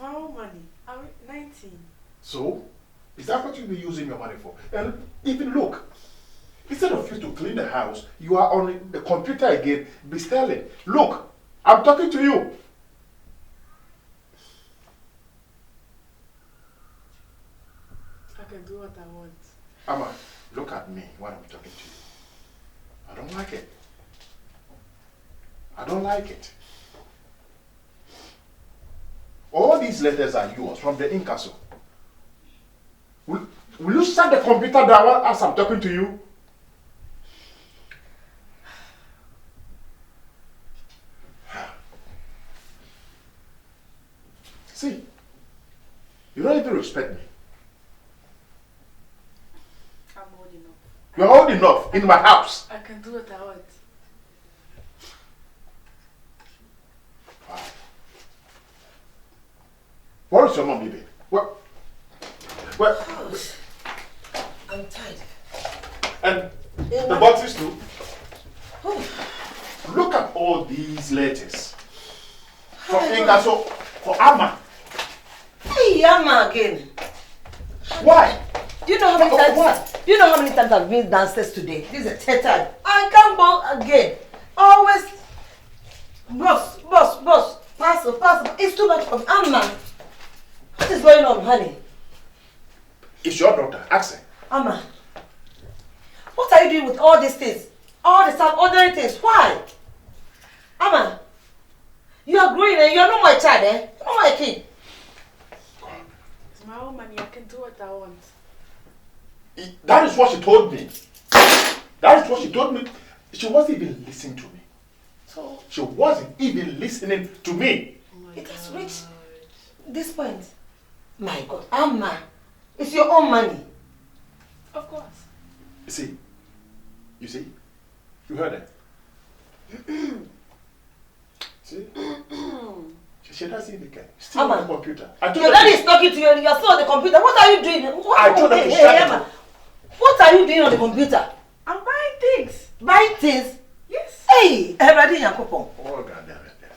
my own money. I'm 19. So? Is that what you'll be using your money for? And even look, instead of you to clean the house, you are on the computer again, be selling. Look, I'm talking to you. I can do what I want. Amma, look at me when I'm talking to you. I don't like it. I don't like it. All these letters are yours from the incasso. Will you shut the computer down as I'm talking to you? See, you don't even respect me. I'm old enough. You're old enough in my house. I can do what I want. Wow. Where is your mom, baby? What? I'm tired. And the boxes too? Look at all these letters. From Ingaso for Amma. Hey, Amma again. Why? Do you know how many times? What? Do you know how many times I've been downstairs today? This is the third time. I can't go again. Always, boss, pass. It's too much of Amma. What is going on, honey? It's your daughter. Ask her. Amma, what are you doing with all these things? All the some ordinary things. Why? Amma, you are growing and you are not my child, eh? You're not my kid. It's my own money. I can do what I want. That is what she told me. That is what she told me. She wasn't even listening to me. So she wasn't even listening to me. Oh it has reached this point. My God, Amma, it's your own money. Of course. You see? You heard her. See? She doesn't even care. Still on the computer. Your daddy is talking to you and you're still on the computer. What are you doing? I told her to shut up. What are you doing on the computer? I'm buying things. Buying things? Yes. Hey, everybody in your coupon. Oh, God damn it.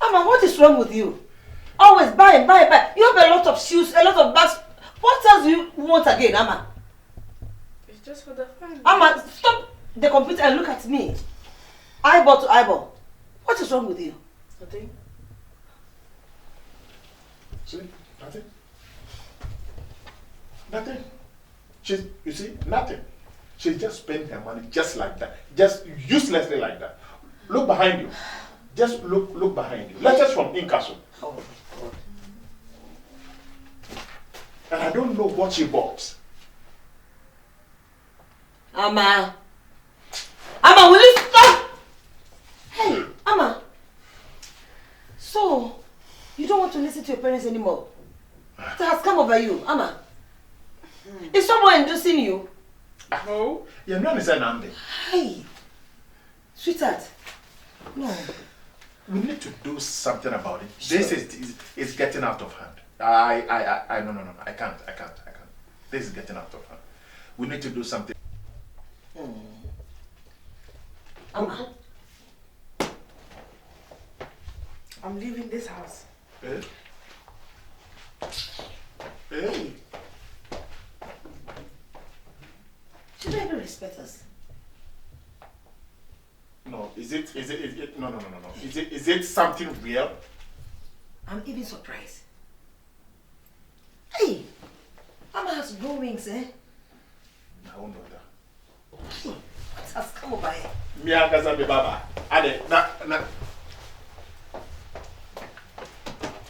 Amma, what is wrong with you? Always buy. You have a lot of shoes, a lot of bags. What else do you want again, Amma? It's just for the fun. Amma, stop the computer and look at me. Eyeball to eyeball. What is wrong with you? Nothing. See? Nothing. You see? Nothing. She just spent her money just like that. Just uselessly like that. Look behind you. Just look behind you. Letters from Incasso. Oh, God. And I don't know what she bought. Amma, will you stop? Hey, Amma. So, you don't want to listen to your parents anymore? It has come over you, Amma. Is someone inducing you? No. You're not understanding. Hey, sweetheart. No. We need to do something about it. Sure. This is getting out of hand. No. I can't. This is getting out of hand. We need to do something. Amma. I'm leaving this house. Eh? Hey. Should I even respect us? No, is it no. Is it something real? I'm even surprised. Hey, Amma has no wings, eh? I don't know that. What has come over here? Mia gaza be baba. Ade na.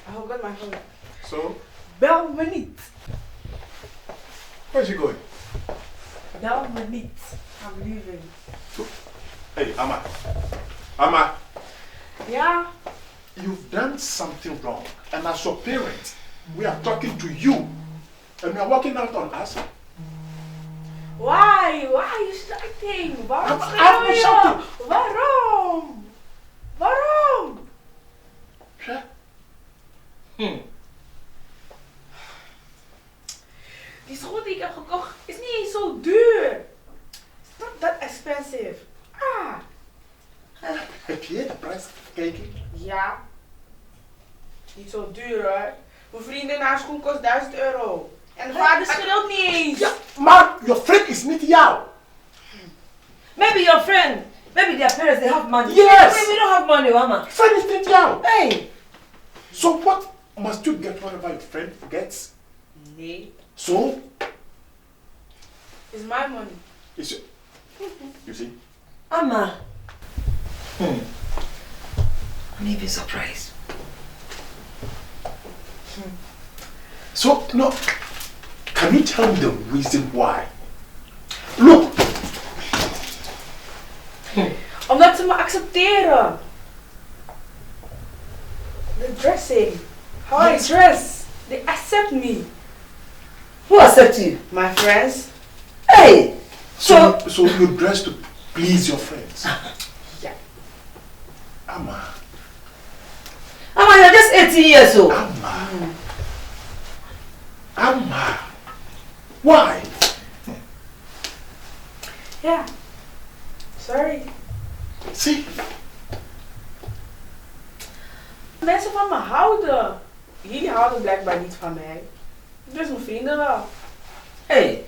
I forgot my phone. So, Bel me niet. where's she going? Bel me niet. I'm leaving. So, hey, Amma. Yeah. You've done something wrong. And as your parent, we are talking to you. And we are working out on us. Why? Why are you starting? Waarom I'm schreeuw je? shouting. Waarom? Waarom? Yeah. Die schoen die ik heb gekocht is niet eens zo duur. It's not that expensive. Ah. Heb je de prijs gekeken? Ja. Niet zo duur hoor. Mijn vrienden naar school kost €1000. En de vader schreeuwt niet eens. Ja, maar your friend is niet jou. Maybe your friend, maybe their parents, they have money. Yes. Maybe we don't have money, mama. Friend is niet jou. Hey. So what must you get whatever your friend gets? Nee. So, It's my money. it's you see? Mama. I'm even surprised. So, no, can you tell me the reason why? Look. Omdat ze me accepteren. The dressing. How I dress. They accept me. Who accepts you? My friends. Hey. So you dress to please your friends? Yeah. Amma. Mama, you're just 18 years old. Amma. Amma. Why? Yeah. Sorry. See? Mensen van me houden. Jullie houden blijkbaar niet van mij. Dus mijn vrienden wel. Hey.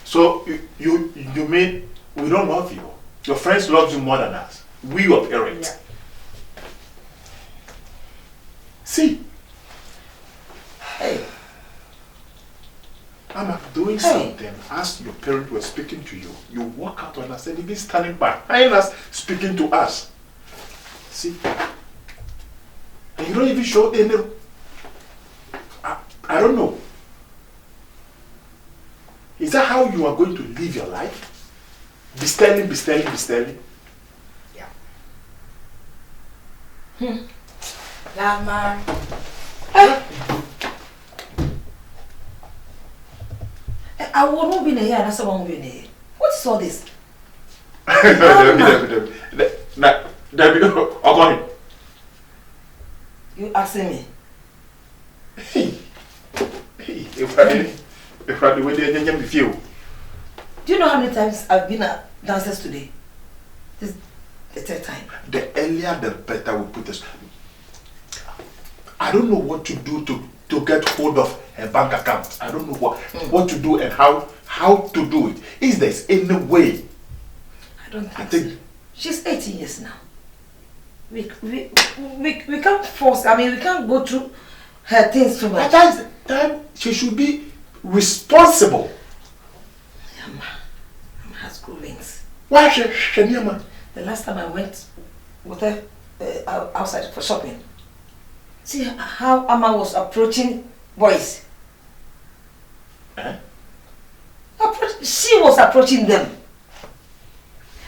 So you mean we don't love you? Your friends love you more than us. We your parents. Yeah. See? Hey. I'm doing something as your parents were speaking to you. You walk out and I said, even standing behind us, speaking to us. See? And you don't even show any. I don't know. Is that how you are going to live your life? Be stealing, be stealing, be stealing? Ja. Laat maar. I will not be in here and someone will be in here. What is all this? Debbie, Ogoni. You asking me? Hey, if I the way they feel. Do you know how many times I've been at dances today? This is the third time. The earlier the better we put this. I don't know what to do to get hold of a bank account. I don't know what to do and how to do it. Is there any way? I don't think so. She's 18 years now. We can't force, I mean, we can't go through her things too much. At that time, she should be responsible. Yama has groovings. Why she Yama? The last time I went with her outside for shopping, see how Amma was approaching boys. Eh? She was approaching them.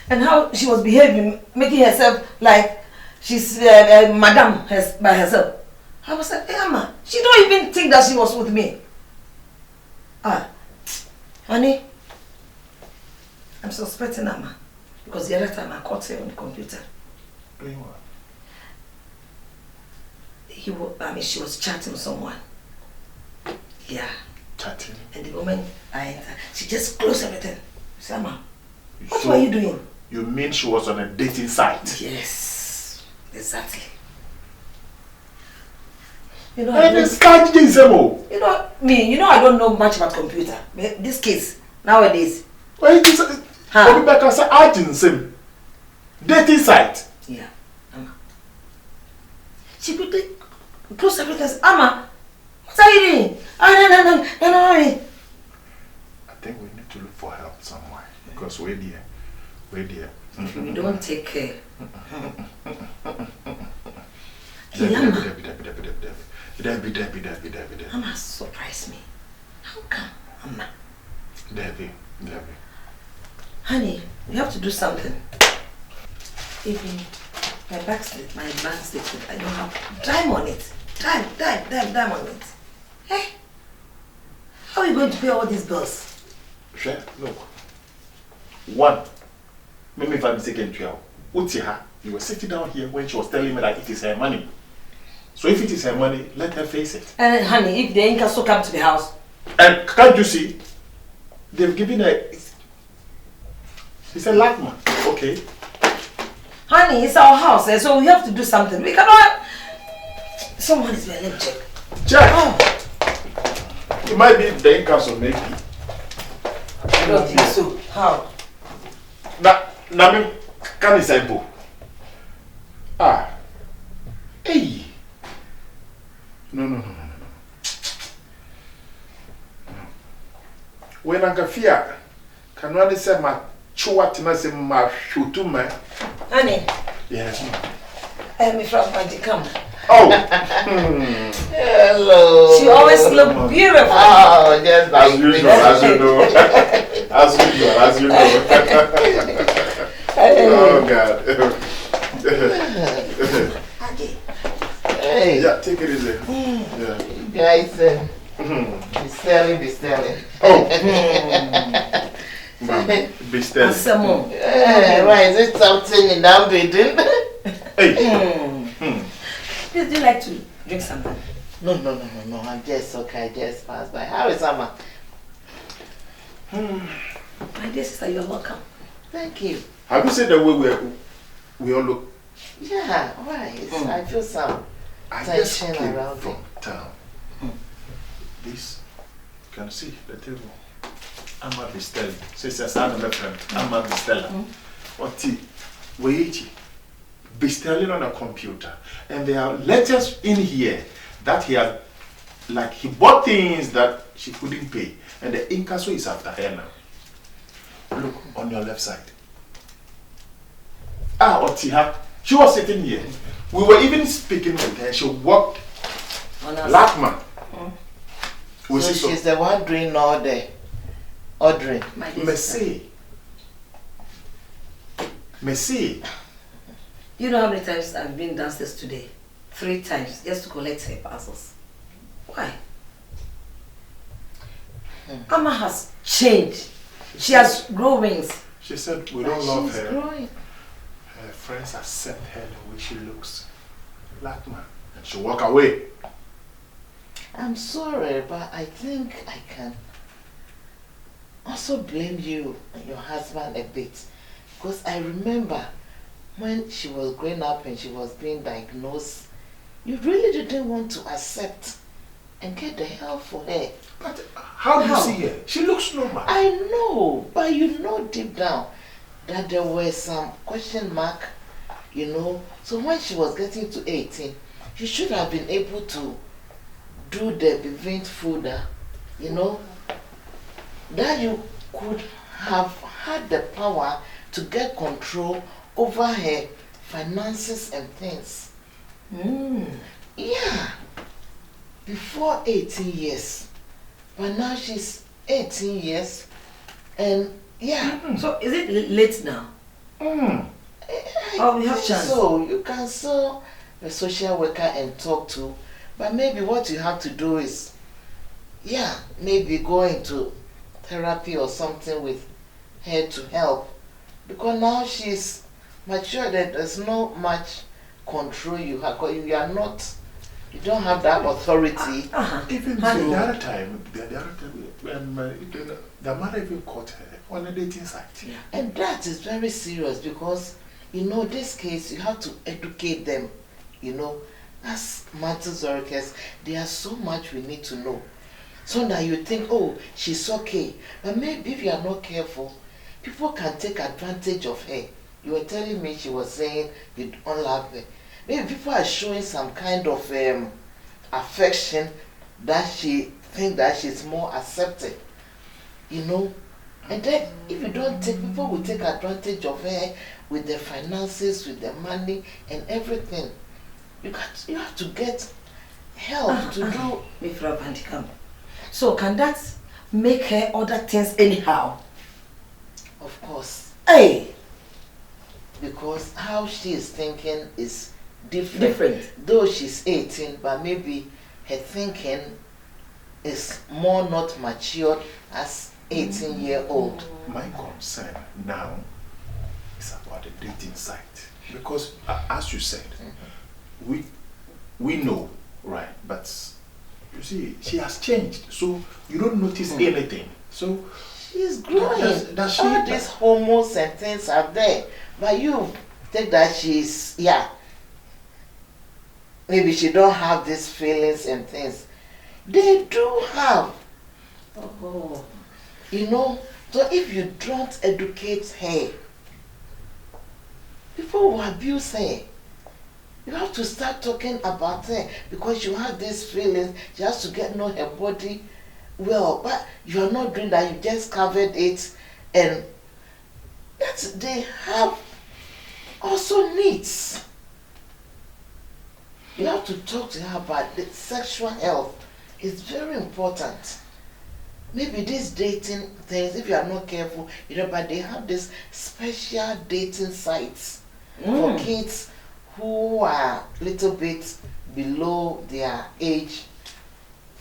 And how she was behaving, making herself like she's madam by herself. I was like, hey, Amma, she don't even think that she was with me. Ah, honey, I'm suspecting Amma. Because the other time I caught her on the computer. Doing what? She was chatting with someone. Yeah. Chatting. And the moment I entered, she just closed everything. I said, Amma, what were you doing? You mean she was on a dating site? Yes, exactly. You know, you know me. You know I don't know much about computer. This case nowadays. Well, it is. Dating site. Yeah, Amma. She quickly closed everything. Amma, what are you doing? No. I think we need to look for help somewhere because we're there. If we don't take care. Debbie. Amma surprised me. How come, Amma? Debbie. Honey, you have to do something. Even my bank statement, I don't have dime on it. Dime on it. Hey, how are you going to pay all these bills? Sure, look. One, maybe if I'm mistaken to you, you were sitting down here when she was telling me that it is her money. So if it is her money, let her face it. And honey, if the incasso come to the house. And can't you see? They've given her. It's a LACMA, okay? Honey, it's our house, so we have to do something. We cannot. Someone is there. Let me check. Check. Oh, It might be the in-council, maybe. I don't think so. How? Na me can is able. Ah. Hey. No. When I fear, can one say my chua tina say my shutu man? Honey, Yes. I'm from Madikam. Oh. Hello. She always look beautiful. Oh, just like As usual, as you know. As you know. Oh God. Hey. Yeah, take it easy. Yeah. You guys, be selling. Oh. Ma'am, be steady. Asamo. Why is it something in that building? Hey. Please, do you like to drink something? No. I'm just okay. I just passed by. How is Amma? My dear sister, you're welcome. Thank you. Have you seen the way we all look? Yeah, why? I feel some I just tension came around from it. town. This, you can see the table. I'm at the Stella. Says I'm a friend. I'm at the Stella. What tea? Wait. Be selling on a computer, and there are letters in here that he had, like he bought things that she couldn't pay, and the incasso is after her now. Look on your left side. Otiha, she was sitting here. We were even speaking with her. She walked black man. So she's the one doing all the ordering. Messi. You know how many times I've been downstairs today? 3 times, just to collect her parcels. Why? Amma has changed. She has grown wings. She said we don't love She's her. growing. Her friends accept her the way she looks. Black man. And she walk away. I'm sorry, but I think I can also blame you and your husband a bit. Because I remember when she was growing up and she was being diagnosed, you really didn't want to accept and get the help for her. But how do you see her? She looks normal. I know, but you know deep down that there were some question mark, you know. So when she was getting to 18, you should have been able to do the prevent food, you know, that you could have had the power to get control over her finances and things. Yeah, before 18 years, but now she's 18 years, and yeah. So is it late now? Oh, we have chance. So you can saw a social worker and talk to, but maybe what you have to do is, yeah, maybe go into therapy or something with her to help, because now she's mature that there's not much control you have. You are not, you don't have that authority. Even the other time, the mother even caught her on a dating site. Yeah. And that is very serious because, you know, this case, you have to educate them, you know. As matters workers, there's so much we need to know. So that you think, oh, she's okay. But maybe if you are not careful, people can take advantage of her. You were telling me she was saying you don't love her. Maybe people are showing some kind of affection that she think that she's more accepted, you know. And then if you don't take, people will take advantage of her with the finances, with the money and everything. You have to get help to do. So can that make her order things anyhow? Of course. Hey! Because how she is thinking is different. Though she's 18, but maybe her thinking is more not matured as 18-year-old. My concern now is about the dating site. Because as you said, we know, right? But you see, she has changed. So you don't notice anything. So she's growing. Does she, all these hormones and things are there. But you think that she's, yeah. maybe she don't have these feelings and things. They do have. Oh. You know, so if you don't educate her, people will abuse her. You have to start talking about her because you have these feelings. She has to get know her body well, but you are not doing that. You just covered it, and they have also needs. You have to talk to her about the sexual health. It's very important. Maybe these dating things, if you are not careful, but they have this special dating sites for kids who are a little bit below their age,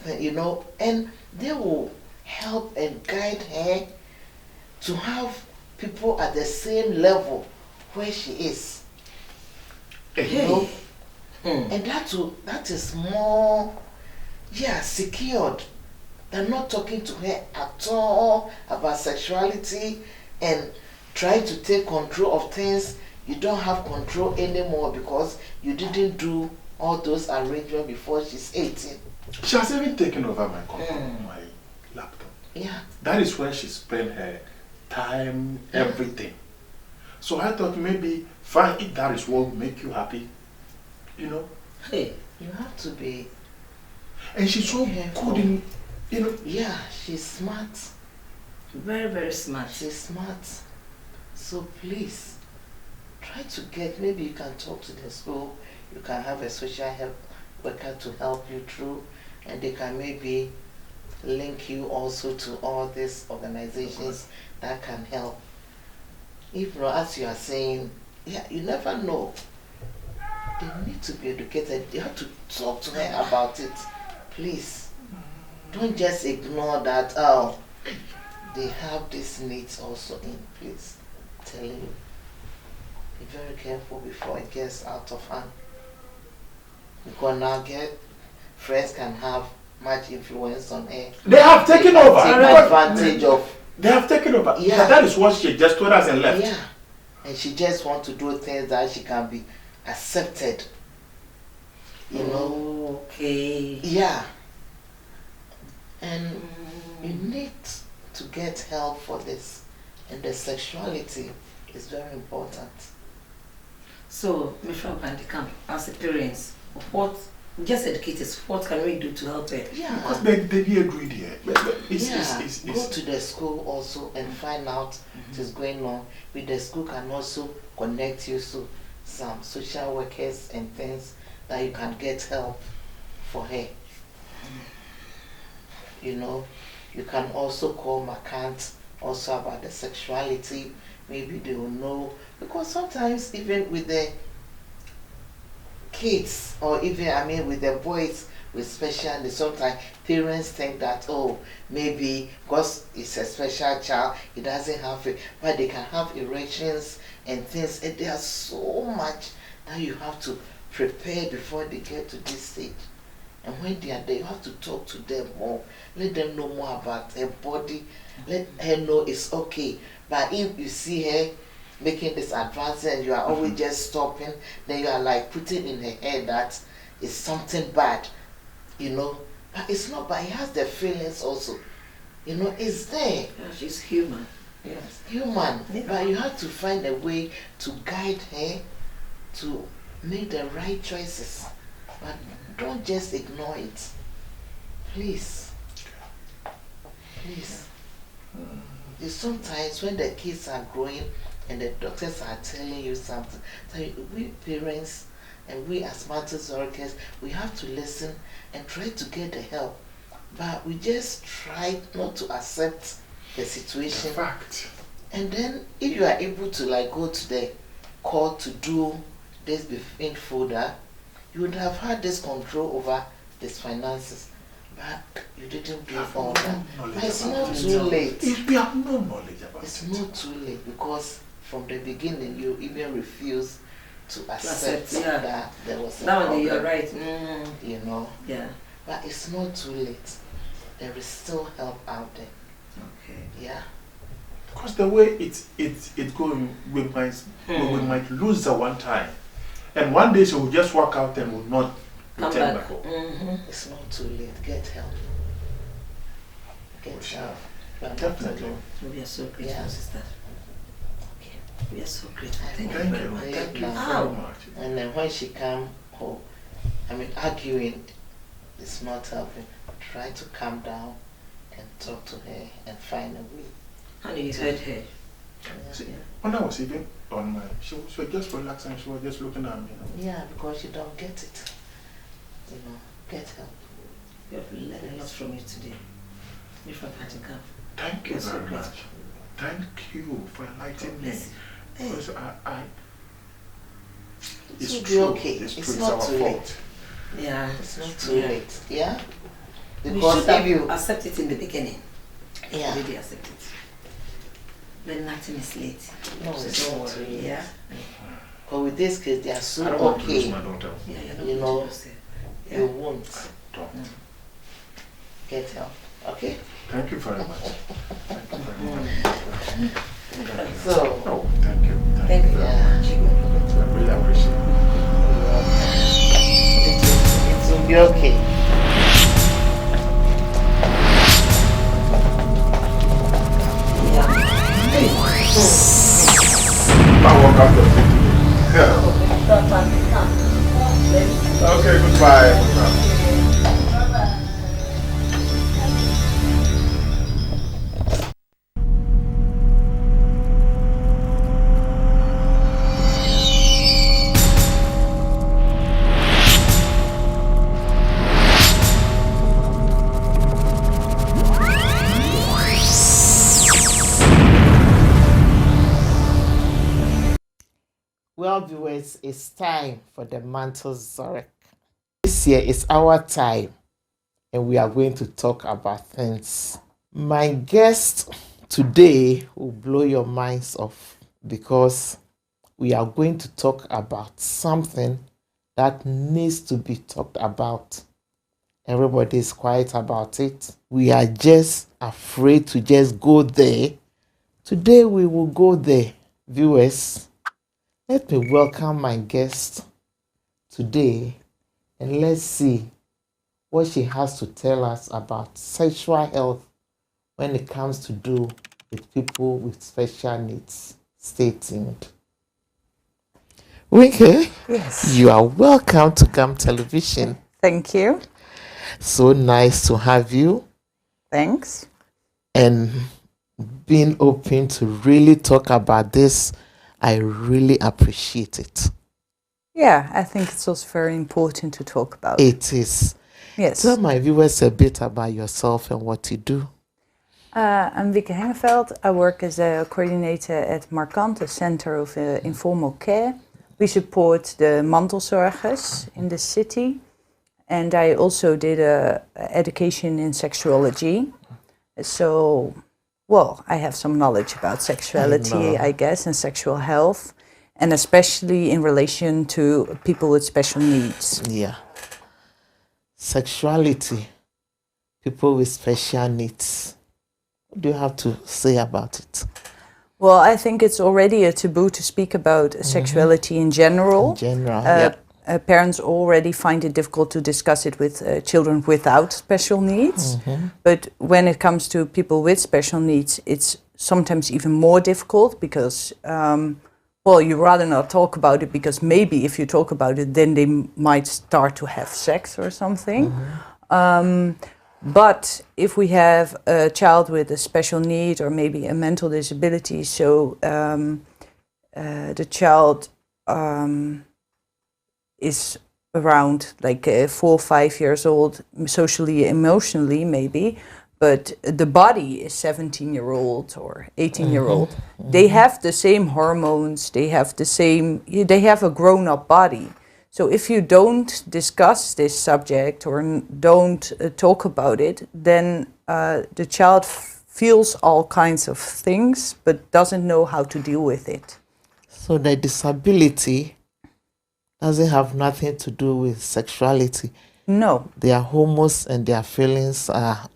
and they will help and guide her to have people at the same level where she is. And that is more, secured than not talking to her at all about sexuality and trying to take control of things you don't have control anymore because you didn't do all those arrangements before she's 18. She has even taken over my computer, my laptop. Yeah. That is where she spent her time, everything. So I thought maybe, fine, if that is what will make you happy, Hey, you have to be. And she's so good in, Yeah, she's smart. Very, very smart. She's smart. So please, try to maybe you can talk to the school, you can have a social help worker to help you through, and they can maybe link you also to all these organizations that can help. If not, as you are saying, you never know. They need to be educated. You have to talk to her about it. Please. Don't just ignore that, they have these needs also in place. I'm telling you. Be very careful before it gets out of hand. Because now friends can have much influence on her. They have taken over. Take advantage of. They have taken over. Yeah. That is what she just told us and left. Yeah. And she just wants to do things that she can be accepted. Okay. Yeah. And you need to get help for this. And the sexuality is very important. So, Mr. Bandicam, as a parents, just educators, what can we do to help her? Yeah. Because they be agreed here. It's, Go to the school also and find out what is going on. With the school can also connect you to some social workers and things that you can get help for her. You can also call McCant also about the sexuality. Maybe they will know, because sometimes even with the kids or even with the boys with special needs, sometimes parents think that maybe because it's a special child he doesn't have it, but they can have erections and things, and there's so much that you have to prepare before they get to this stage. And when they are there, you have to talk to them more. Let them know more about her body. Let her know it's okay. But if you see her making this advance and you are always just stopping, then you are like putting in her head that it's something bad, But it's not bad. He has the feelings also. It's there. Yeah, she's human. Yes. Human. Yeah. But you have to find a way to guide her to make the right choices. But don't just ignore it. Please. Please. Sometimes when the kids are growing and the doctors are telling you something, so we parents and we as mothers workers, we have to listen and try to get the help. But we just try not to accept the situation. The fact. And then if you are able to go to the court to do this in folder, you would have had this control over these finances. But you didn't do all that. But it's not too late. We have no knowledge about it. It's not too late because from the beginning you even refused to accept that there was a problem. You're right. Yeah. But it's not too late. There is still help out there. Okay. Yeah. Because the way it's going, we might lose her one time. And one day she will just walk out and will not Come Return back. home. It's not too late. Get help. Get help. Definitely. We are so grateful, Yeah. sister. Okay. We are so grateful. Thank you Thank very you. much. Thank you Ow. very much. And then when she come home, arguing is not helping. Try to calm down and talk to her and find a way. Honey, you heard her. See, when I was even on my, she was just relaxing, she was just looking at me. Yeah, because you don't get it. Get help. We have learned a lot from you today. You're from Patika. Thank you You're so very grateful. much. Thank you for enlightening me. Bless you. Because it's It will be true. okay. It's It's true. It's not our too fault. late. Yeah. It's not too Yeah. late. Yeah? We Because should if have you accept it in the beginning. yeah. Really accept it. But nothing is late. No, So it's don't not too worry. late. Yeah. But with this case, they are I so don't want to lose okay. my daughter. Yeah, you're not You going know, to lose it. Yeah. You won't Don't. get help. Okay? Thank you very much. Thank you very much. So, Oh, thank you. Thank you. yeah. I really appreciate it. It will be okay. I woke up the Okay, goodbye. Well, viewers, it's time for the Mantle Zurich. This year is our time, and we are going to talk about things. My guest today will blow your minds off because we are going to talk about something that needs to be talked about. Everybody is quiet about it. We are just afraid to just go there. Today we will go there, viewers. Let me welcome my guest today and let's see what she has to tell us about sexual health when it comes to do with people with special needs. Stay tuned. Winke, Yes. you are welcome to GAM Television. Thank you. So nice to have you Thanks. and being open to really talk about this. I really appreciate it. Yeah, I think it's also very important to talk about. It is. Yes. Tell my viewers a bit about yourself and what you do. I'm Wieke Hengeveld. I work as a coordinator at Markant, a center of informal care. We support the mantelzorgers in the city. And I also did a education in sexuology. So, well, I have some knowledge about sexuality, I guess, and sexual health. And especially in relation to people with special needs. Yeah. Sexuality, people with special needs. What do you have to say about it? Well, I think it's already a taboo to speak about sexuality in general. In general, Parents already find it difficult to discuss it with children without special needs. But when it comes to people with special needs, it's sometimes even more difficult because, well, you rather not talk about it because maybe if you talk about it, then they might start to have sex or something. But if we have a child with a special need or maybe a mental disability, so the child is around like 4 or 5 years old, socially, emotionally maybe, but the body is 17-year-old or 18-year-old. They have the same hormones, they have a grown-up body. So if you don't discuss this subject or don't talk about it, then the child feels all kinds of things but doesn't know how to deal with it. So the disability doesn't have nothing to do with sexuality. No. Their hormones and their feelings are,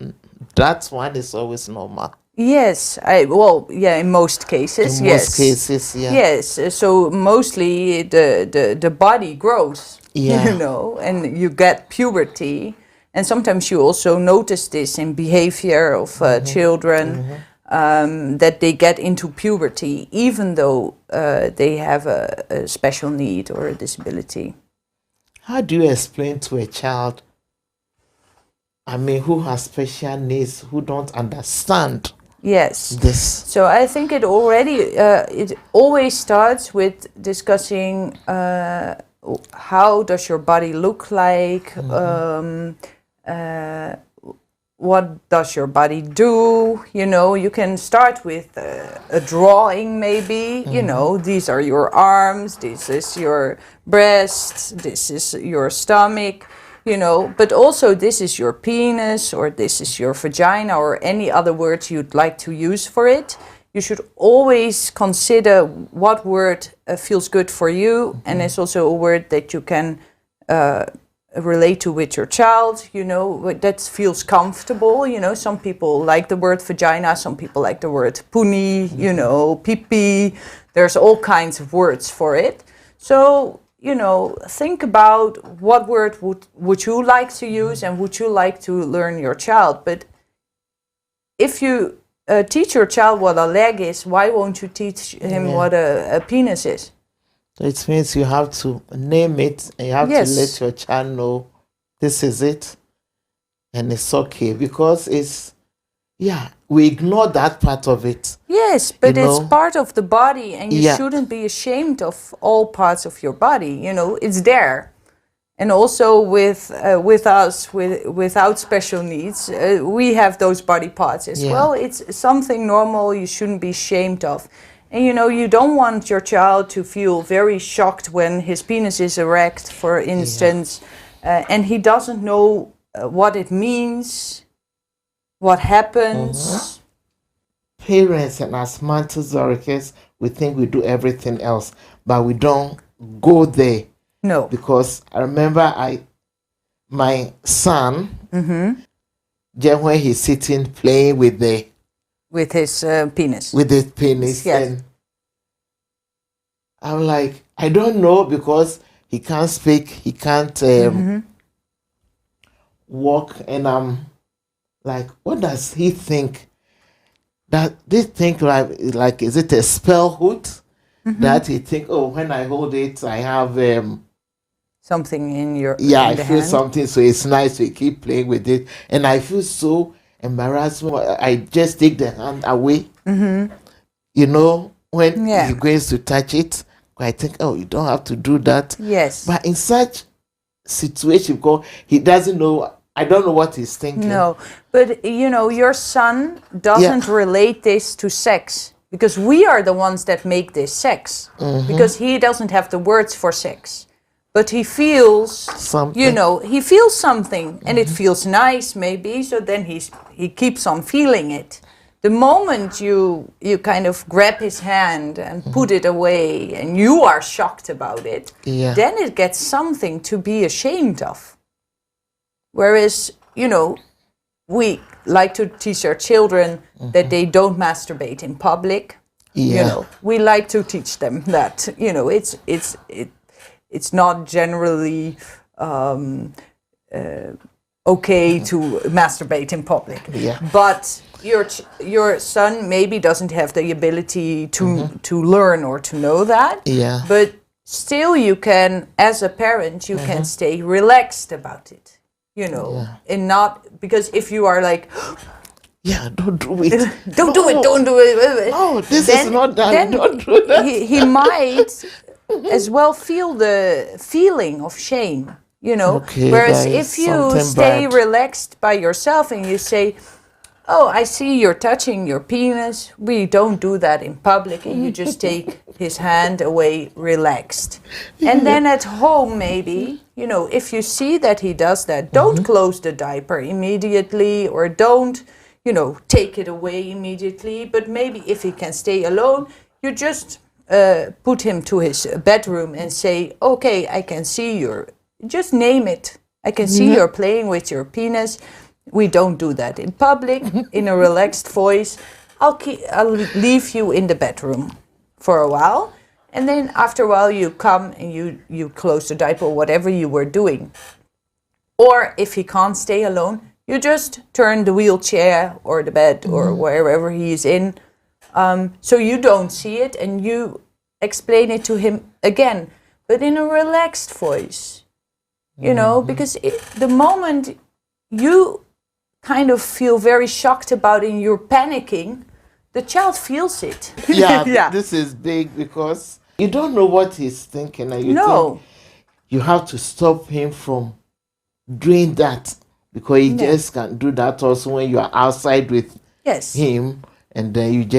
that one is always normal. Yes, in most cases, In yes. most cases, yeah. Yes, so mostly the body grows, Yeah. you know, and you get puberty. And sometimes you also notice this in behavior of children, that they get into puberty, even though they have a special need or a disability. How do you explain to a child, I mean, who has special needs, who don't understand Yes. this? So I think it always starts with discussing how does your body look like, what does your body do? You know, you can start with a drawing maybe, you know, these are your arms, this is your breasts, this is your stomach, you know, but also this is your penis or this is your vagina or any other words you'd like to use for it. You should always consider what word feels good for you, and it's also a word that you can relate to with your child, you know, that feels comfortable. You know, some people like the word vagina, some people like the word puni, you know, pee-pee. There's all kinds of words for it. So, you know, think about what word would you like to use and would you like to learn your child. But if you teach your child what a leg is, why won't you teach him what a penis is? It means you have to name it and you have Yes. to let your child know this is it and it's okay, because it's, yeah, we ignore that part of it. Yes, but You it's know? part of the body, and you Yeah. shouldn't be ashamed of all parts of your body. You know, it's there. And also with us, without special needs, we have those body parts as Yeah. well. It's something normal you shouldn't be ashamed of. And you know, you don't want your child to feel very shocked when his penis is erect, for instance, and he doesn't know what it means, what happens. Parents and as Montessorians, we think we do everything else, but we don't go there. No. Because I remember my son, just when he's sitting playing with With his penis. his penis, Yes. and I'm like, I don't know, because he can't speak, he can't walk, and I'm like, what does he think? That they think like is it a spell hood? That he think, oh, when I hold it, I have Something in your yeah, in I the feel hand. something, so it's nice to keep playing with it, and I feel so embarrassed. I just take the hand away. You know, when Yeah. he goes to touch it, I think, oh, you don't have to do that. Yes. But in such situation, because he doesn't know, I don't know what he's thinking. No, but you know, your son doesn't relate this to sex, because we are the ones that make this sex, because he doesn't have the words for sex, but he feels Something. you know, he feels something, and it feels nice maybe, so then he keeps on feeling it. The moment you kind of grab his hand and put it away and you are shocked about it, Yeah. then it gets something to be ashamed of. Whereas, you know, we like to teach our children that they don't masturbate in public. You Yeah. know, we like to teach them that, you know, it's not generally okay to masturbate in public. Yeah. But your son maybe doesn't have the ability to learn or to know that. Yeah. But still, you can, as a parent, you can stay relaxed about it. You know, and not, because if you are like, Yeah, don't do it. don't do it, don't do it. No, this then- is not done. then Don't do that. He might as well feel the feeling of shame, you know. Okay, Whereas that is if you something stay bad. relaxed by yourself and you say, oh, I see you're touching your penis, we don't do that in public, and you just take his hand away relaxed. And then at home, maybe, you know, if you see that he does that, don't close the diaper immediately, or don't, you know, take it away immediately. But maybe if he can stay alone, you just put him to his bedroom and say, okay, I can see just name it. I can see you're playing with your penis. We don't do that in public, in a relaxed voice. I'll leave you in the bedroom for a while, and then after a while you come and you close the diaper or whatever you were doing. Or if he can't stay alone, you just turn the wheelchair or the bed or wherever he is in, so you don't see it, and you explain it to him again, but in a relaxed voice, you know, because the moment you kind of feel very shocked about it and you're panicking, the child feels it. Yeah, this is big because you don't know what he's thinking, and you think you have to stop him from doing that, because he just can do that also when you are outside with him, and then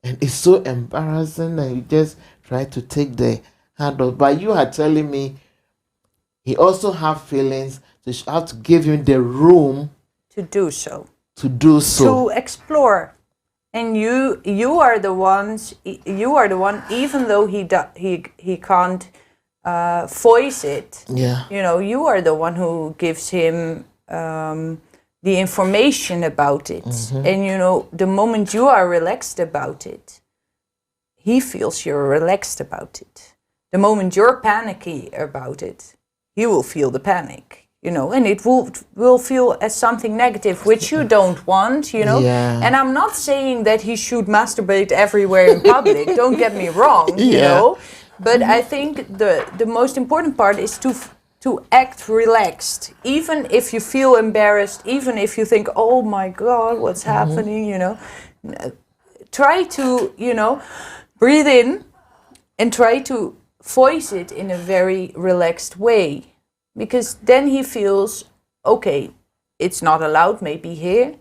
and it's so embarrassing, and you just try to take the hand off. But you are telling me he also have feelings, so you have to give him the room to do so. To explore. And you are the one, even though he can't voice it. Yeah. You know, you are the one who gives him the information about it. And you know, the moment you are relaxed about it, he feels you're relaxed about it. The moment you're panicky about it, he will feel the panic, you know, and it will feel as something negative, which you don't want, you know. Yeah. And I'm not saying that he should masturbate everywhere in public, don't get me wrong, you know. But I think the most important part is to act relaxed, even if you feel embarrassed, even if you think, oh my God, what's happening, you know. Try to, you know, breathe in and try to voice it in a very relaxed way, because then he feels, okay, it's not allowed maybe here,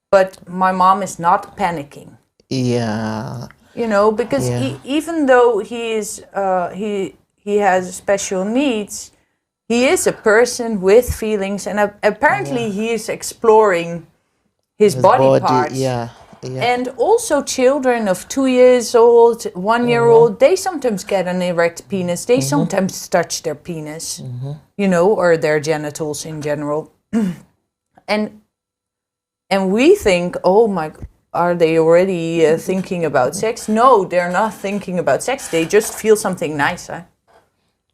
but my mom is not panicking. Yeah. You know, because even though he has special needs, he is a person with feelings, and apparently he is exploring his body parts. Yeah. And also children of 2 years old, 1 year old, they sometimes get an erect penis. They sometimes touch their penis, you know, or their genitals in general. and we think, oh my, are they already thinking about sex? No, they're not thinking about sex. They just feel something nice.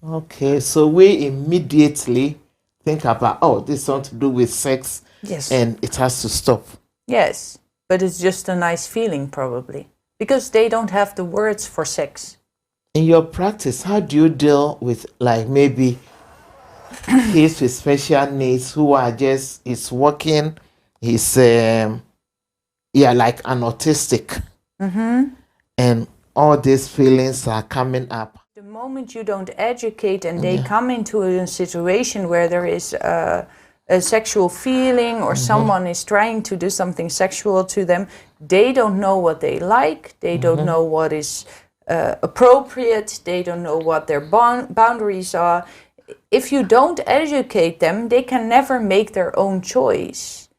Okay, so we immediately think about, oh, this is something to do with sex. Yes. And it has to stop. Yes, but it's just a nice feeling probably, because they don't have the words for sex. In your practice, how do you deal with, like, maybe kids with special needs who are just, he's working, he's, like an autistic, and all these feelings are coming up? The moment you don't educate and they come into a situation where there is a sexual feeling, or someone is trying to do something sexual to them, they don't know what they like, they don't know what is appropriate, they don't know what their boundaries are. If you don't educate them, they can never make their own choice.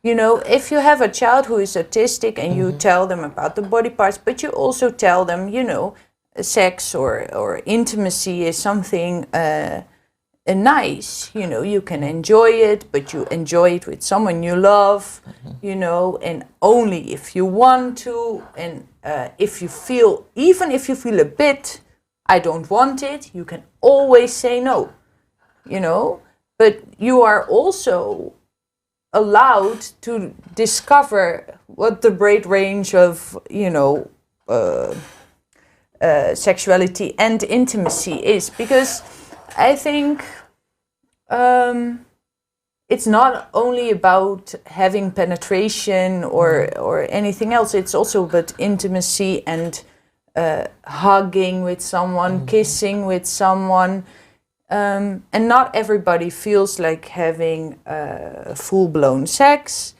You know, if you have a child who is autistic and you tell them about the body parts, but you also tell them, you know, sex or intimacy is something nice, you know, you can enjoy it, but you enjoy it with someone you love, you know, and only if you want to, and if you feel, even if you feel a bit, I don't want it, you can always say no, you know, but you are also allowed to discover what the great range of, you know, sexuality and intimacy is, because I think it's not only about having penetration or anything else. It's also about intimacy and hugging with someone, kissing with someone, and not everybody feels like having full-blown sex.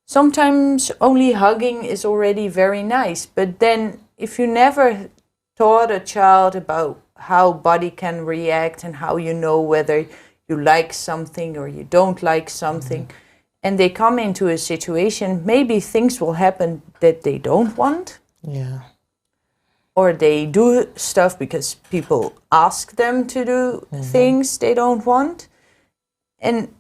Sometimes only hugging is already very nice, but then if you never taught a child about how body can react and how you know whether you like something or you don't like something, and they come into a situation, maybe things will happen that they don't want. Yeah. Or they do stuff because people ask them to do things they don't want. And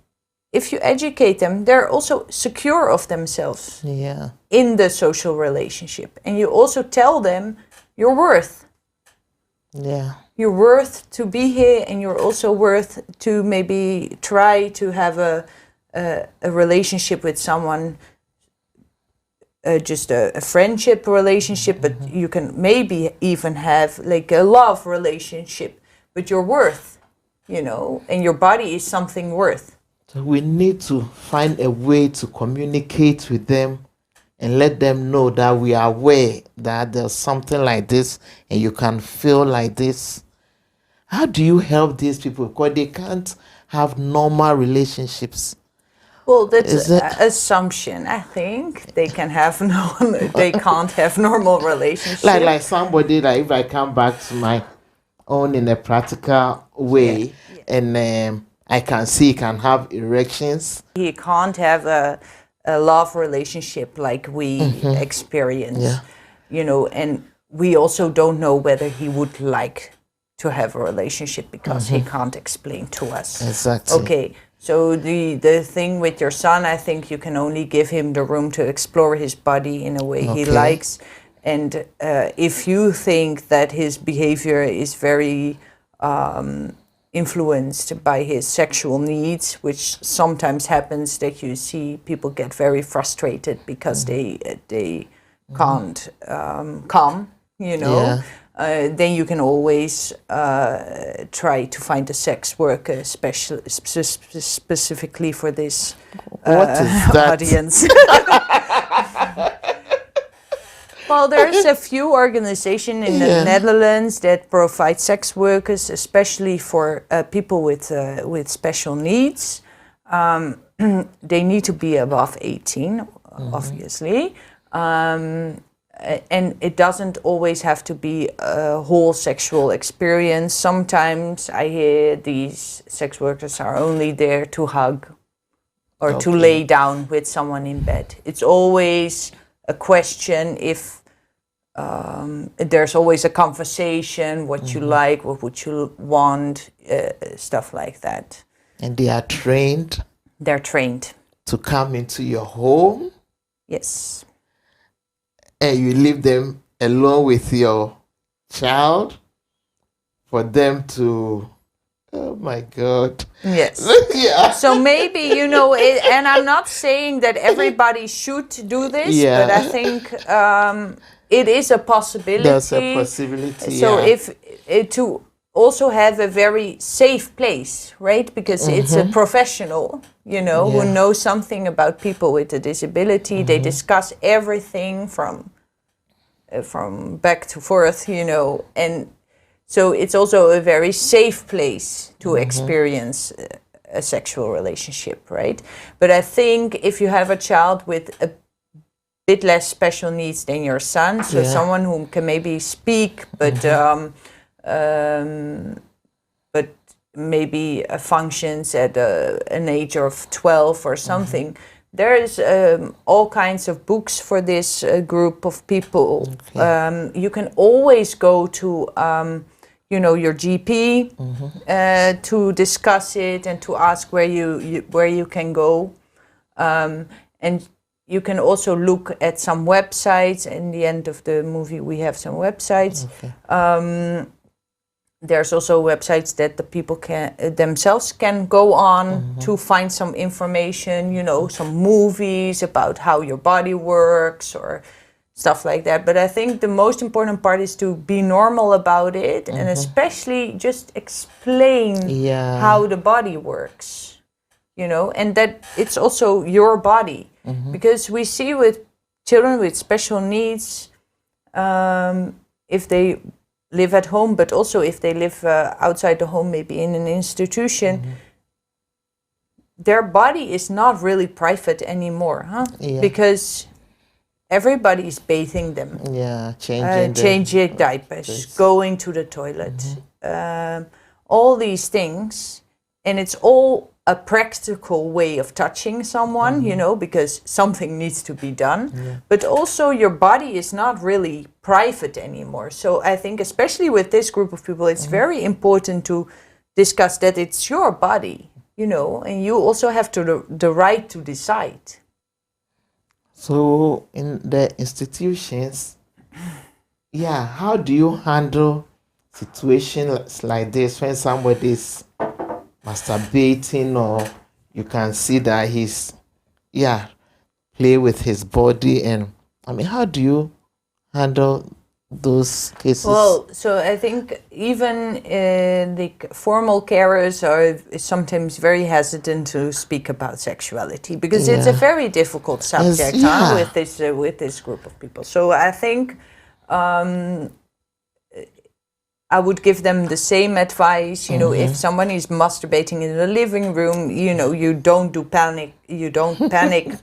if you educate them, they're also secure of themselves Yeah. in the social relationship. And you also tell them your worth. Yeah. You're worth to be here, and you're also worth to maybe try to have a relationship with someone, just a friendship relationship, but you can maybe even have like a love relationship, but you're worth, and your body is something worth. So we need to find a way to communicate with them and let them know that we are aware that there's something like this and you can feel like this. How do you help these people? Because they can't have normal relationships. Well, that's Is an that- assumption. I think they they can't have normal relationships. Like somebody, like if I come back to my own in a practical way, and I can see he can have erections. He can't have a love relationship like we experience, and we also don't know whether he would like to have a relationship because he can't explain to us. Exactly. Okay, so the thing with your son, I think you can only give him the room to explore his body in a way he likes. And if you think that his behavior is very influenced by his sexual needs, which sometimes happens that you see people get very frustrated because they can't come, then you can always try to find a sex worker specifically for this What is that? audience. Well, there's a few organizations in the Netherlands that provide sex workers, especially for people with special needs. They need to be above 18, obviously. And it doesn't always have to be a whole sexual experience. Sometimes I hear these sex workers are only there to hug or to lay down with someone in bed. It's always a question if there's always a conversation, what you like, what would you want, stuff like that. And they are trained They're trained. to come into your home, Yes. and you leave them alone with your child for them to, oh my God. Yes. Yeah. So maybe, and I'm not saying that everybody should do this, Yeah. but I think it is a possibility. There's a possibility. So yeah. if to also have a very safe place, right? Because it's a professional, who knows something about people with a disability. They discuss everything from back to forth, and so it's also a very safe place to experience a sexual relationship, right? But I think if you have a child with a bit less special needs than your son, so someone who can maybe speak, but maybe functions at an age of 12 or something. There's all kinds of books for this group of people. You can always go to your GP to discuss it and to ask where you can go, and you can also look at some websites. In the end of the movie, we have some websites. There's also websites that the people themselves can go on to find some information, some movies about how your body works or stuff like that. But I think the most important part is to be normal about it and especially just explain how the body works, and that it's also your body. Because we see with children with special needs, if they live at home, but also if they live outside the home, maybe in an institution, their body is not really private anymore, because everybody is bathing them, changing diapers, going to the toilet, all these things, and it's all a practical way of touching someone, because something needs to be done. But also your body is not really private anymore. So I think especially with this group of people, it's very important to discuss that it's your body. you know, and you also have the right to decide. So in the institutions, yeah, how do you handle situations like this when somebody's masturbating, or you can see that he's, yeah, play with his body? And I mean, how do you handle those cases? Well, so I think even the formal carers are sometimes very hesitant to speak about sexuality because it's a Yeah. very difficult subject yeah. with this group of people. So I think I would give them the same advice. You know, if someone is masturbating in the living room, you know, you don't panic,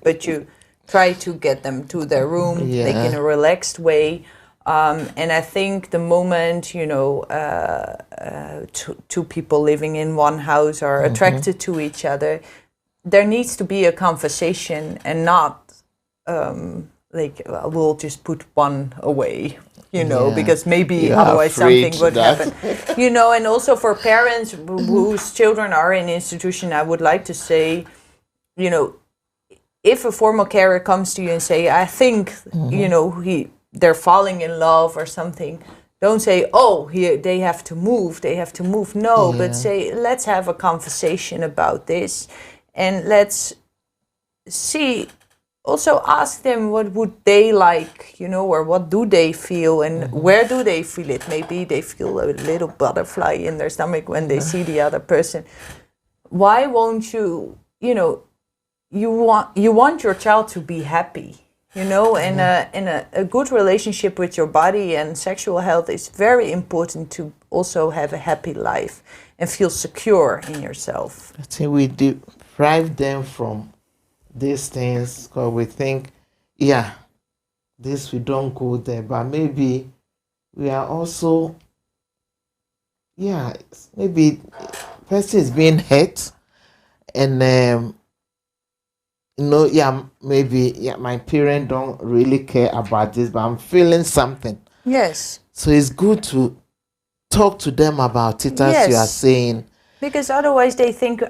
but you try to get them to their room, like in a relaxed way. And I think the moment, you know, two people living in one house are attracted to each other, there needs to be a conversation and not like, we'll just put one away, you know, because maybe You're otherwise afraid something would that- happen. You know, and also for parents whose children are in institution, I would like to say, you know, if a formal carer comes to you and say, I think, you know, they're falling in love or something, don't say, oh, they have to move. No, but say, let's have a conversation about this, and let's see. Also ask them what would they like, you know, or what do they feel, and where do they feel it. Maybe they feel a little butterfly in their stomach when they see the other person. Why won't you, you know, you want your child to be happy, you know, and a good relationship with your body and sexual health is very important to also have a happy life and feel secure in yourself. I think we deprive them from these things because we think, yeah, this we don't go there, but maybe we are also, yeah, maybe person is being hurt, and you know, yeah, maybe, yeah, my parents don't really care about this, but I'm feeling something. Yes. So it's good to talk to them about it, as you are Yes. saying. Because otherwise they think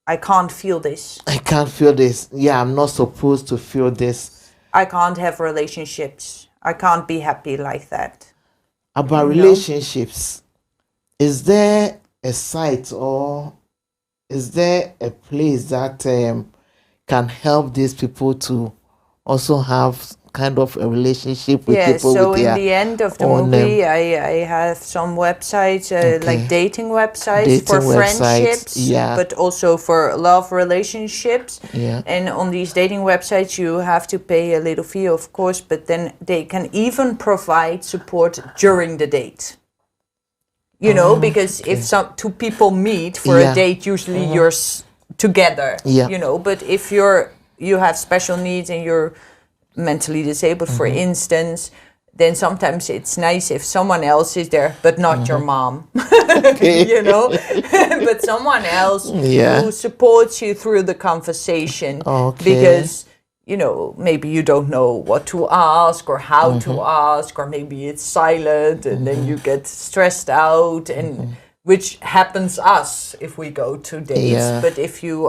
I can't feel this. I can't feel this. Yeah, I'm not supposed to feel this. I can't have relationships. I can't be happy like that. About relationships, is there a site or is there a place that can help these people to also have kind of a relationship with Yes, people so with in their the end of the own, movie, I have some websites, like dating websites for Dating websites, friendships, yeah. but also for love relationships. Yeah. And on these dating websites, you have to pay a little fee, of course, but then they can even provide support during the date. You know, because if two people meet for a date, usually you're together. Yeah. You know, but if you have special needs and you're mentally disabled, for instance, then sometimes it's nice if someone else is there, but not your mom, you know, but someone else who supports you through the conversation. Because, you know, maybe you don't know what to ask or how to ask, or maybe it's silent and then you get stressed out, and which happens us if we go to dates. Yeah. But if you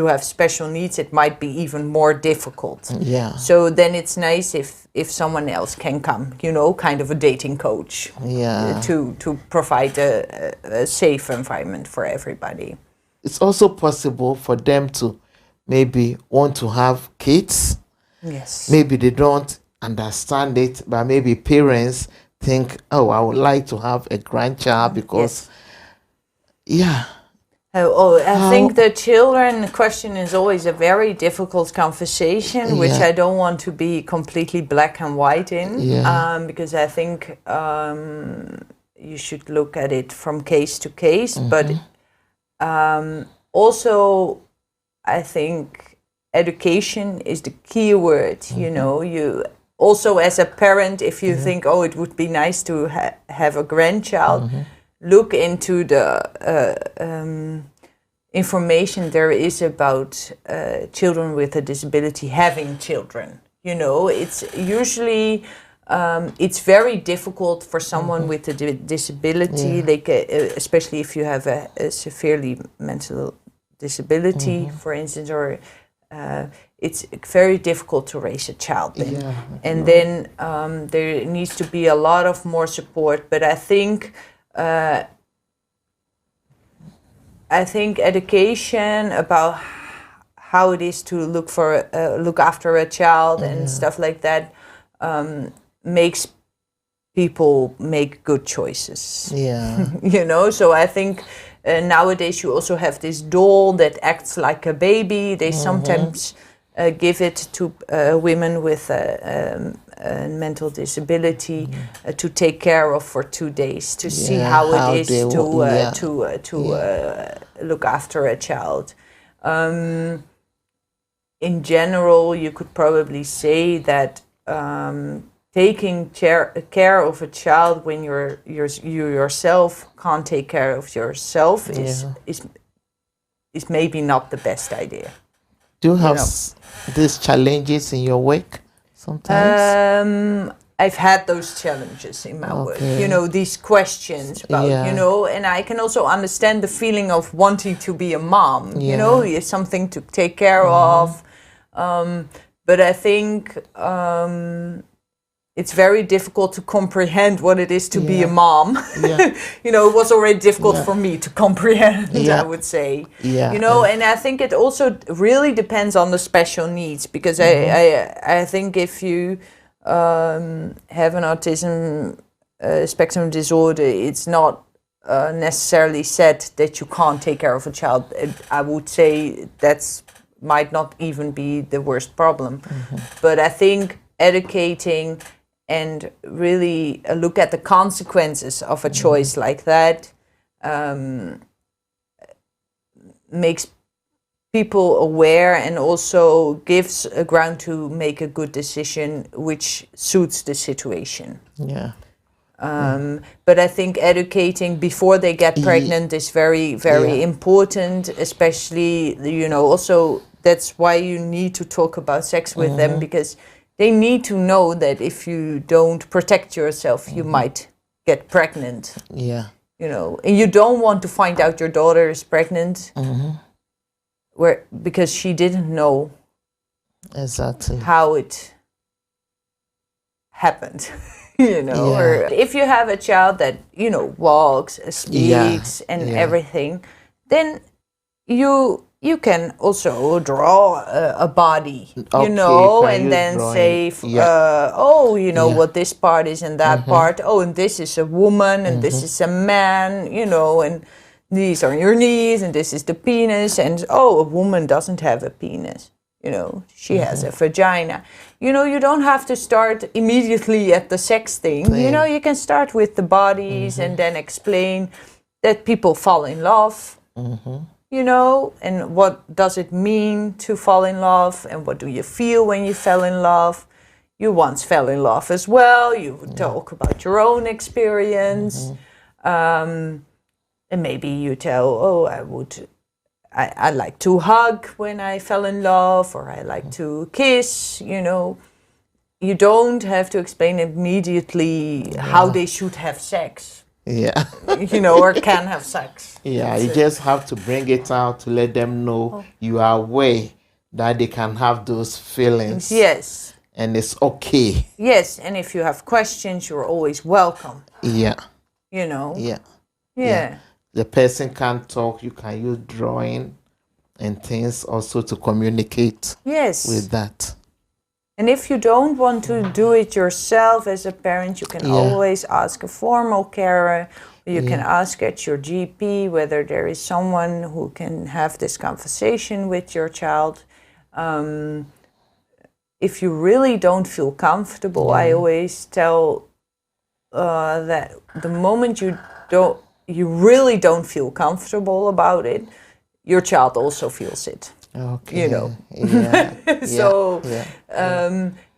have special needs, it might be even more difficult. Yeah. So then it's nice if someone else can come, you know, kind of a dating coach, to provide a safe environment for everybody. It's also possible for them to maybe want to have kids. Yes. Maybe they don't understand it, but maybe parents think, oh, I would like to have a grandchild because, I think the children question is always a very difficult conversation, which I don't want to be completely black and white in, because I think you should look at it from case to case. But also, I think education is the key word. You know, you also as a parent, if you think, oh, it would be nice to have a grandchild, look into the information there is about children with a disability having children. You know, it's usually it's very difficult for someone with a disability, like especially if you have a severely mental disability, for instance, or it's very difficult to raise a child then. And then there needs to be a lot of more support. But I think education about how it is to look after a child and stuff like that makes people make good choices. You know, so I think nowadays you also have this doll that acts like a baby. They sometimes give it to women with a mental disability to take care of for 2 days to see how it is to look after a child. In general, you could probably say that taking care of a child when you yourself can't take care of yourself is maybe not the best idea. Do you have these challenges in your work sometimes? I've had those challenges in my work, you know, these questions about, you know, and I can also understand the feeling of wanting to be a mom, you know, it's something to take care of. But I think it's very difficult to comprehend what it is to be a mom. You know, it was already difficult for me to comprehend, I would say. You know, and I think it also really depends on the special needs, because I think if you have an autism spectrum disorder, it's not necessarily said that you can't take care of a child. I would say that's might not even be the worst problem. But I think educating and really look at the consequences of a choice like that makes people aware and also gives a ground to make a good decision which suits the situation. But I think educating before they get pregnant is very, very important, especially, you know, also that's why you need to talk about sex with them, because they need to know that if you don't protect yourself, you might get pregnant. You know, and you don't want to find out your daughter is pregnant because she didn't know how it happened. You know, or if you have a child that, you know, walks, speaks and everything, then you can also draw a body, you know, and then say, oh, you know, what this part is and that part. Oh, and this is a woman and this is a man, you know, and these are your knees and this is the penis. And, oh, a woman doesn't have a penis, you know, she has a vagina. You know, you don't have to start immediately at the sex thing. You know, you can start with the bodies and then explain that people fall in love. You know, and what does it mean to fall in love, and what do you feel when you fell in love? You once fell in love as well. You would talk about your own experience, and maybe you tell, oh, I like to hug when I fell in love, or I like to kiss. You know, you don't have to explain immediately how they should have sex. You know, or can have sex. You just have to bring it out to let them know you are aware that they can have those feelings. And it's okay. And if you have questions, you're always welcome. You know. The person can't talk, you can use drawing and things also to communicate with that. And if you don't want to do it yourself as a parent, you can always ask a formal carer. You can ask at your GP whether there is someone who can have this conversation with your child. If you really don't feel comfortable, I always tell that the moment you really don't feel comfortable about it, your child also feels it. You know. So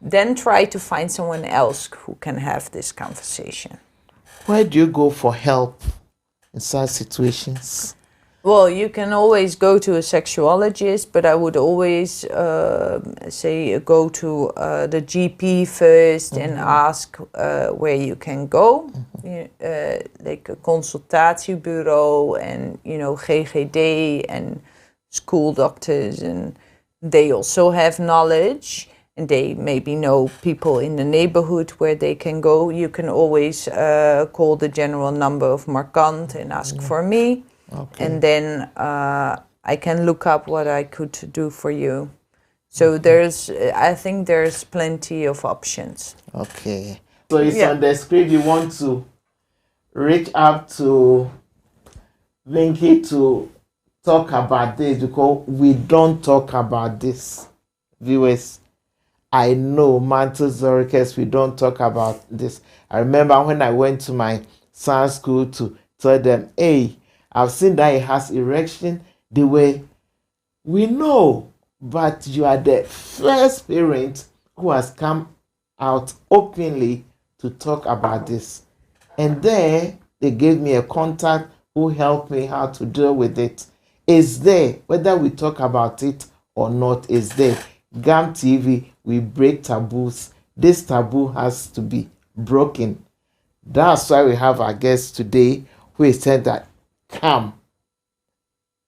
then try to find someone else who can have this conversation. Where do you go for help in such situations? Well, you can always go to a sexuologist, but I would always say go to the GP first and ask where you can go, like a consultatiebureau and GGD and school doctors, and they also have knowledge and they maybe know people in the neighborhood where they can go. You can always call the general number of Markant and ask for me. Okay. And then I can look up what I could do for you. So I think there's plenty of options. Okay. So it's on the screen. You want to reach out to Vinky to talk about this, because we don't talk about this. Viewers, I know, Mantle Zoricus, we don't talk about this. I remember when I went to my son's school to tell them, hey, I've seen that he has erection. They were, we know, but you are the first parent who has come out openly to talk about this. And there, they gave me a contact who helped me how to deal with it. It's there, whether we talk about it or not, it's there. GAM TV, we break taboos. This taboo has to be broken. That's why we have our guest today, who said that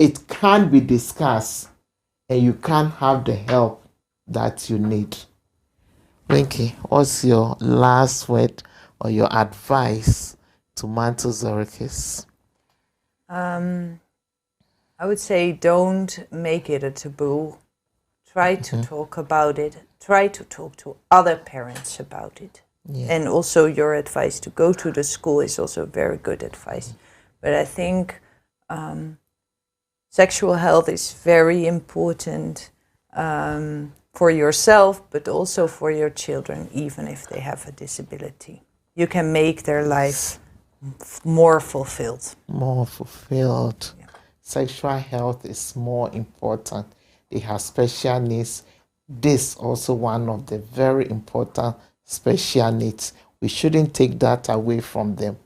it can be discussed and you can have the help that you need. Winky, what's your last word or your advice to Mantle Zoricus? I would say don't make it a taboo. Try to talk about it. Try to talk to other parents about it. Yeah. And also your advice to go to the school is also very good advice. But I think sexual health is very important for yourself, but also for your children, even if they have a disability. You can make their life more fulfilled. More fulfilled. Yeah. Sexual health is more important. They have special needs. This also one of the very important special needs. We shouldn't take that away from them.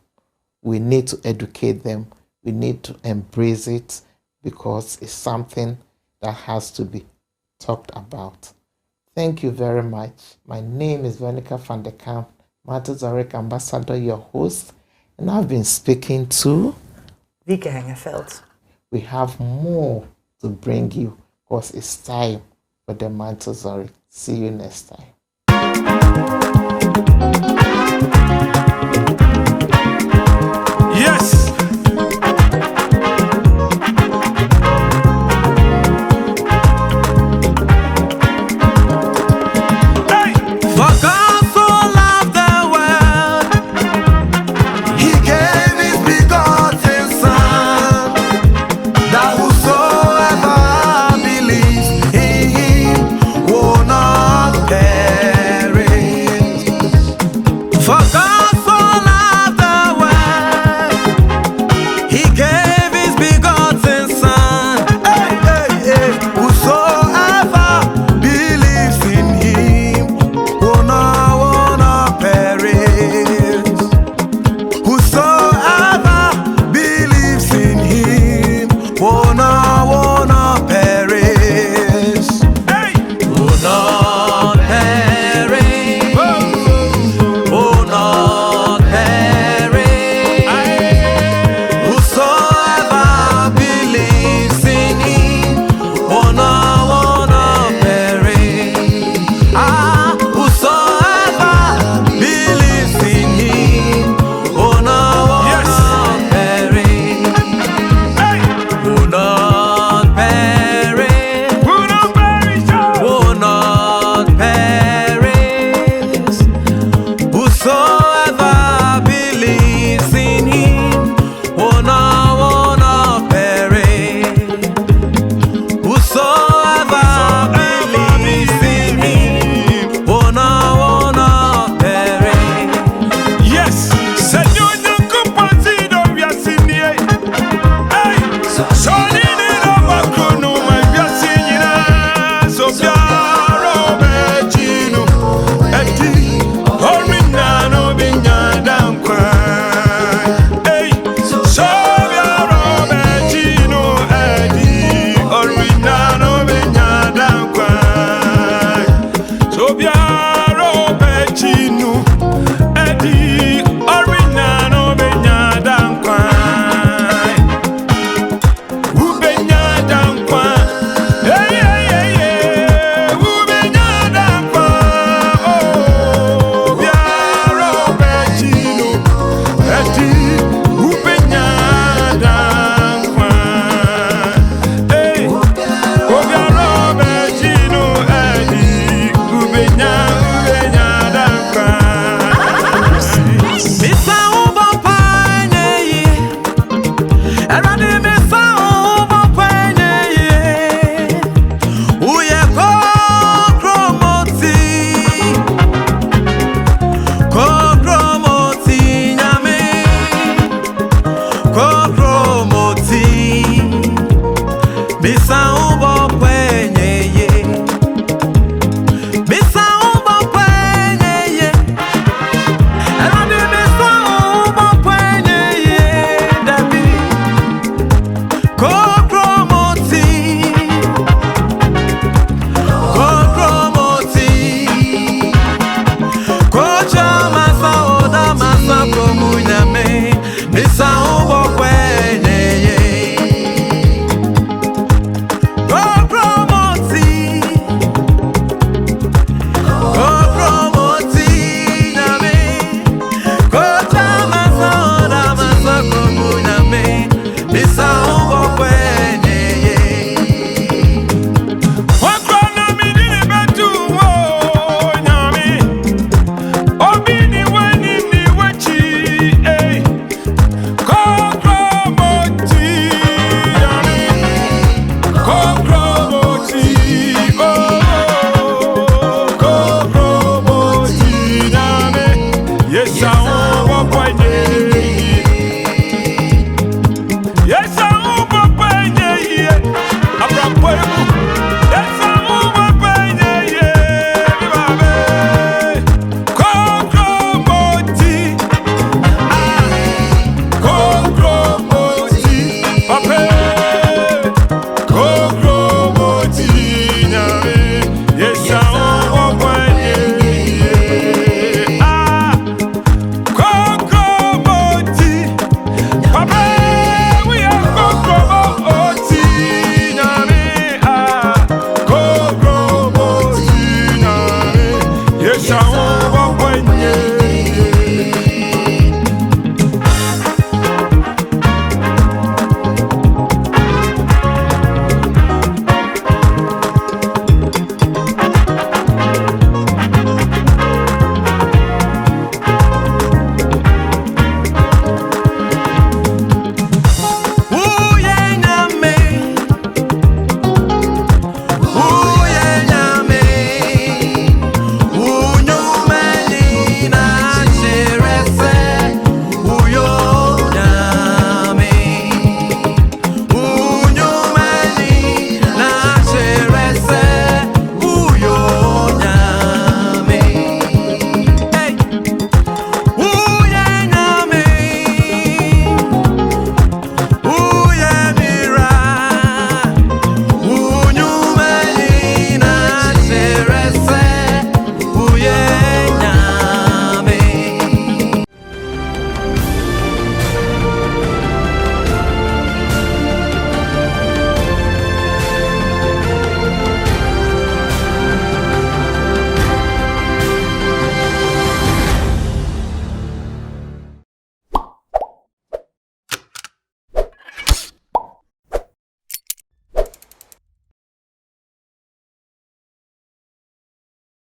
We need to educate them. We need to embrace it, because it's something that has to be talked about. Thank you very much. My name is Veronica van der Kamp, Mantle Zoric Ambassador, your host, and I've been speaking to Wieke Hengeveld. We have more to bring you, because it's time for the Mantle Zoric. See you next time. Yes. Hey! For God so loved the world, He gave His begotten Son, that whosoever believes in Him will not perish. For God so loved the world, He gave His begotten Son. Hey, hey, hey. Whosoever believes in Him will not perish. Whosoever believes in Him will not perish. Hey, will not perish. Will not perish. Whosoever Eradi misa ubo kwenye ye. Uye kokromoti. Kokromoti nyame. Kokromoti. Misa ubo kwenye ye. Misa ubo kwenye ye. Eradi misa ubo kwenye ye. Dabi. Kokromoti. Kokromoti. Kocha masa oda masa promunyame. Misa ubo kwenye ye. Kokromoti. Kokromoti nyame. Kocha masa oda masa promunyame. Misa